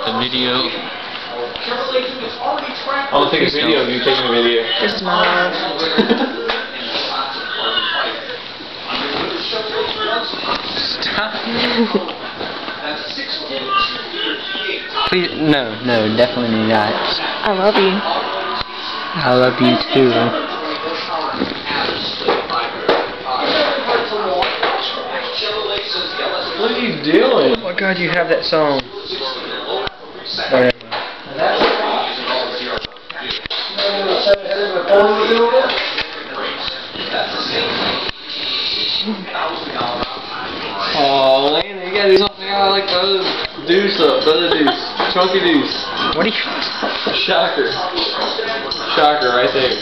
the video. I don't take a video of you taking a video. This is my love. Stop. Please, no, definitely not. I love you. I love you too. What are you doing? Oh my God, you have that song. Oh, Landon, you gotta do something out like the other deuce up, the other deuce. Chunky deuce. What are you? Shocker. Shocker right there.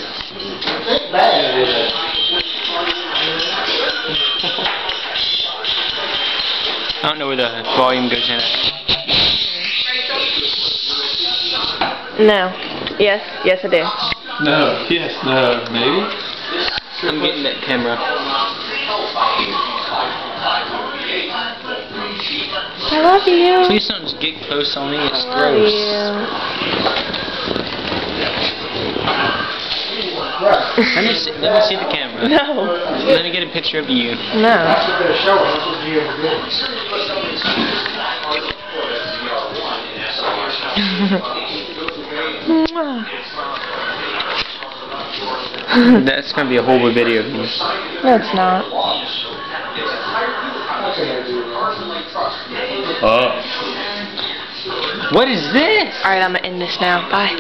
I don't know where the volume goes in it. No. Yes. Yes, I do. No. Yes. No. Maybe. I'm getting that camera. I love you. Please don't just get close on me. It's I love gross. Let me see the camera. No. Let me get a picture of you. No. That's gonna be a horrible video of you. No, it's not. What is this? Alright, I'm gonna end this now. Bye.